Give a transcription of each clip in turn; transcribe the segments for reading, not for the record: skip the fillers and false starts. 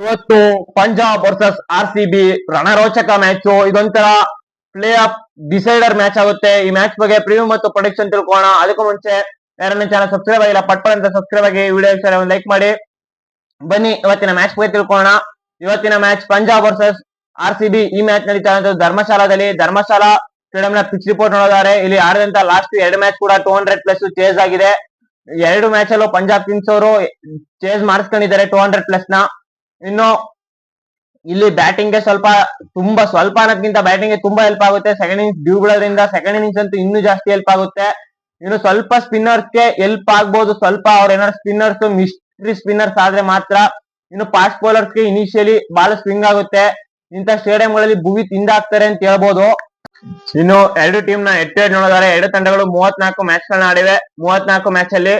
ಇವತ್ತು Punjab versus RCB ರಣರೋಚಕ match. ಇದೊಂಥರ play of decider match ಆಗುತ್ತೆ. ಈ ಮ್ಯಾಚ್ ಬಗ್ಗೆ ಪ್ರಿವ್ಯೂ ಮತ್ತು ಪ್ರೊಡಿಕ್ಷನ್ ತಿಳ್ಕೊಳ್ಳೋಣ. ಅದಕ್ಕೂ ಮುಂಚೆ ಯಾರನ್ನ ಚಾನಲ್ ಸಬ್ಸ್ಕ್ರೈಬ್ ಆಗಿಲ್ಲ ಪಟ್ ಅಂತ ಸಬ್ಸ್ಕ್ರೈಬ್ ಆಗಿ ವಿಡಿಯೋ ಇಷ್ಟ ಒಂದು ಲೈಕ್ ಮಾಡಿ. ಬನ್ನಿ ಇವತ್ತಿನ ಮ್ಯಾಚ್ ಬಗ್ಗೆ ತಿಳ್ಕೊಳ್ಳೋಣ. ಇವತ್ತಿನ ಮ್ಯಾಚ್ ಪಂಜಾಬ್ ವರ್ಸಸ್ RCB. ಈ ಮ್ಯಾಚ್ ನಡೀತಾ ಇರೋದು ಧರ್ಮಶಾಲಾ ಸ್ಟೇಡಿಯಂ ನ ಪಿಚ್ ರಿಪೋರ್ಟ್ ನೋಡಿದರೆ ಇಲ್ಲಿ ಆಡಿದಂತ ಲಾಸ್ಟ್ 2 ಮ್ಯಾಚ್ ಕೂಡ 200+ ಚೇಸ್ ಆಗಿದೆ. 2 ಮ್ಯಾಚ್ ಅಲ್ಲೂ ಪಂಜಾಬ್ ಕಿಂಗ್ಸ್ ಅವರು ಚೇಸ್ ಮಾಡಿಸ್ಕೊಂಡಿದ್ದಾರೆ 200+ ನ. ಇನ್ನು ಇಲ್ಲಿ ಬ್ಯಾಟಿಂಗ್ ಗೆ ಸ್ವಲ್ಪ ಅನ್ನೋದಕ್ಕಿಂತ ಬ್ಯಾಟಿಂಗ್ ಗೆ ತುಂಬಾ ಹೆಲ್ಪ್ ಆಗುತ್ತೆ. ಸೆಕೆಂಡ್ ಇನ್ನಿಂಗ್ಸ್ ಡ್ಯೂ ಬಿಡೋದ್ರಿಂದ ಸೆಕೆಂಡ್ ಇನ್ನಿಂಗ್ಸ್ ಅಂತೂ ಇನ್ನೂ ಜಾಸ್ತಿ ಹೆಲ್ಪ್ ಆಗುತ್ತೆ. ಇನ್ನು ಸ್ವಲ್ಪ ಸ್ಪಿನ್ನರ್ಸ್ ಗೆ ಹೆಲ್ಪ್ ಆಗ್ಬಹುದು. ಸ್ವಲ್ಪ ಅವ್ರ ಏನಾದ್ರು ಸ್ಪಿನ್ನರ್ಸ್ ಮಿಸ್ಟ್ರಿ ಸ್ಪಿನ್ನರ್ಸ್ ಆದ್ರೆ ಮಾತ್ರ. ಇನ್ನು ಫಾಸ್ಟ್ ಬೌಲರ್ಸ್ ಗೆ ಇನಿಷಿಯಲಿ ಬಾಲ್ ಸ್ವಿಂಗ್ ಆಗುತ್ತೆ. ಇಂಥ ಸ್ಟೇಡಿಯಂಗಳಲ್ಲಿ ಭುವಿ ತಿಂದಾಕ್ತಾರೆ ಅಂತ ಹೇಳ್ಬೋದು. ಇನ್ನು ಎರಡು ಟೀಮ್ ನ ಹೆಡ್ ಟು ಹೆಡ್ ನೋಡಿದರೆ ಎರಡು ತಂಡಗಳು 34 ಮ್ಯಾಚ್ ಗಳನ್ನ ಆಡಿವೆ. 34 ಮ್ಯಾಚ್ ಅಲ್ಲಿ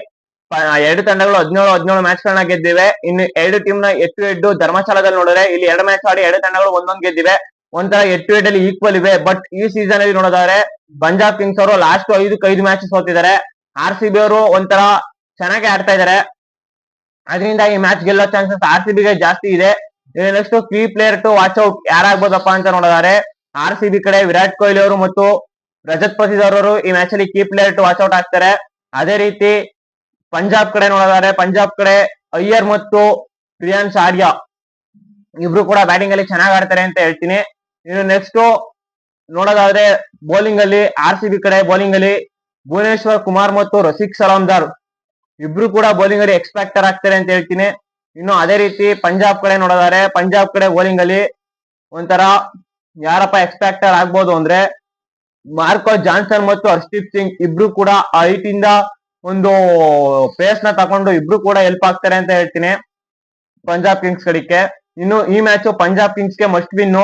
ಎರಡು ತಂಡಗಳು 17 ಮ್ಯಾಚ್ ಗಳನ್ನ ಗೆದ್ದಿವೆ. ಇನ್ನು ಎರಡು ಟೀಮ್ ನ ಹೆಡ್ ಟು ಹೆಡ್ ಧರ್ಮಶಾಲಾದಲ್ಲಿ ನೋಡಿದ್ರೆ ಇಲ್ಲಿ 2 ಮ್ಯಾಚ್ ಆಡಿ ಎರಡು ತಂಡಗಳು ಒಂದೊಂದು ಗೆದ್ದಿವೆ. ಒಂಥರ ಹೆಡ್ ಟು ಹೆಡ್ ಅಲ್ಲಿ ಈಕ್ವಲ್ ಇವೆ. ಬಟ್ ಈ ಸೀಸನ್ ಅಲ್ಲಿ ನೋಡಿದ್ರೆ ಪಂಜಾಬ್ ಕಿಂಗ್ಸ್ ಅವರು ಲಾಸ್ಟ್ 5 ಮ್ಯಾಚ್ ಸೋತಿದ್ದಾರೆ. RCB ಅವರು ಒಂಥರ ಚೆನ್ನಾಗಿ ಆಡ್ತಾ ಇದ್ದಾರೆ. ಅದರಿಂದ ಈ ಮ್ಯಾಚ್ ಗೆಲ್ಲೋ ಚಾನ್ಸಸ್ RCB ಗೆ ಜಾಸ್ತಿ ಇದೆ. Next key player to watch out ಯಾರಾಗ್ಬೋದಪ್ಪ ಅಂತ ನೋಡಿದರೆ RCB ಕಡೆ ವಿರಾಟ್ ಕೊಹ್ಲಿ ಅವರು ಮತ್ತು ರಜತ್ ಪತಿದಾರ್ ಅವರು ಈ ಮ್ಯಾಚ್ ಅಲ್ಲಿ key player to watch out ಆಗ್ತಾರೆ. ಅದೇ ರೀತಿ ಪಂಜಾಬ್ ಕಡೆ ನೋಡಿದರೆ ಪಂಜಾಬ್ ಕಡೆ ಅಯ್ಯರ್ ಮತ್ತು ಪ್ರಿಯಾಂಶ್ ಆರ್ಯ ಇಬ್ರು ಕೂಡ ಬ್ಯಾಟಿಂಗ್ ಅಲ್ಲಿ ಚೆನ್ನಾಗಿ ಆಡ್ತಾರೆ ಅಂತ ಹೇಳ್ತೀನಿ. ಇನ್ನು ನೆಕ್ಸ್ಟ್ ನೋಡೋದಾದ್ರೆ ಬೌಲಿಂಗ್ ಅಲ್ಲಿ RCB ಕಡೆ ಬೌಲಿಂಗ್ ಅಲ್ಲಿ ಭುವನೇಶ್ವರ್ ಕುಮಾರ್ ಮತ್ತು ರಸಿಕ್ ಸಲಾಮ್ದಾರ್ ಇಬ್ರು ಕೂಡ ಬೌಲಿಂಗ್ ಅಲ್ಲಿ ಎಕ್ಸ್ಪೆಕ್ಟರ್ ಆಗ್ತಾರೆ ಅಂತ ಹೇಳ್ತೀನಿ. ಇನ್ನು ಅದೇ ರೀತಿ ಪಂಜಾಬ್ ಕಡೆ ನೋಡೋದಾದ್ರೆ ಪಂಜಾಬ್ ಕಡೆ ಬೌಲಿಂಗ್ ಅಲ್ಲಿ ಒಂಥರ ಯಾರಪ್ಪ ಎಕ್ಸ್ಪೆಕ್ಟರ್ ಆಗ್ಬೋದು ಅಂದ್ರೆ ಮಾರ್ಕೋ ಜಾನ್ಸನ್ ಮತ್ತು ಹರ್ಷದೀಪ್ ಸಿಂಗ್ ಇಬ್ರು ಕೂಡ ಹೈಟ್ ಇಂದ ಒಂದು ಪೇಸ್ ನ ತಗೊಂಡು ಇಬ್ರು ಕೂಡ ಹೆಲ್ಪ್ ಆಗ್ತಾರೆ ಅಂತ ಹೇಳ್ತೀನಿ ಪಂಜಾಬ್ ಕಿಂಗ್ಸ್ ಕಡೆಗೆ. ಇನ್ನು ಈ ಮ್ಯಾಚ್ ಪಂಜಾಬ್ ಕಿಂಗ್ಸ್ ಗೆ ಮಸ್ಟ್ ವಿನ್.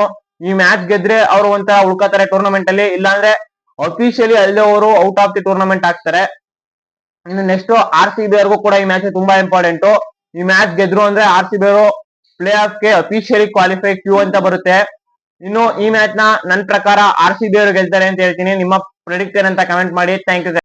ಈ ಮ್ಯಾಚ್ ಗೆದ್ರೆ ಅವರು ಒಂಥರ ಉಳ್ಕೋತಾರೆ ಟೂರ್ನಮೆಂಟ್ ಅಲ್ಲಿ. ಇಲ್ಲಾಂದ್ರೆ ಅಫಿಷಿಯಲಿ ಅಲ್ಲಿ ಅವರು ಔಟ್ ಆಫ್ ದಿ ಟೂರ್ನಮೆಂಟ್ ಆಗ್ತಾರೆ. ಇನ್ನು ನೆಕ್ಸ್ಟ್ RCB ಅವ್ರಿಗೂ ಕೂಡ ಈ ಮ್ಯಾಚ್ ತುಂಬಾ ಇಂಪಾರ್ಟೆಂಟ್. ಈ ಮ್ಯಾಚ್ ಗೆದ್ರು ಅಂದ್ರೆ RCB ಅವರು ಪ್ಲೇ ಆಫ್ ಗೆ ಅಫಿಷಿಯಲಿ ಕ್ವಾಲಿಫೈ ಕ್ಯೂ ಅಂತ ಬರುತ್ತೆ. ಇನ್ನು ಈ ಮ್ಯಾಚ್ ನ ನನ್ನ ಪ್ರಕಾರ RCB ಅವರು ಗೆಲ್ತಾರೆ ಅಂತ ಹೇಳ್ತೀನಿ. ನಿಮ್ಮ ಪ್ರೆಡಿಕ್ಟ್ ಏನಂತ ಕಮೆಂಟ್ ಮಾಡಿ. Thank you.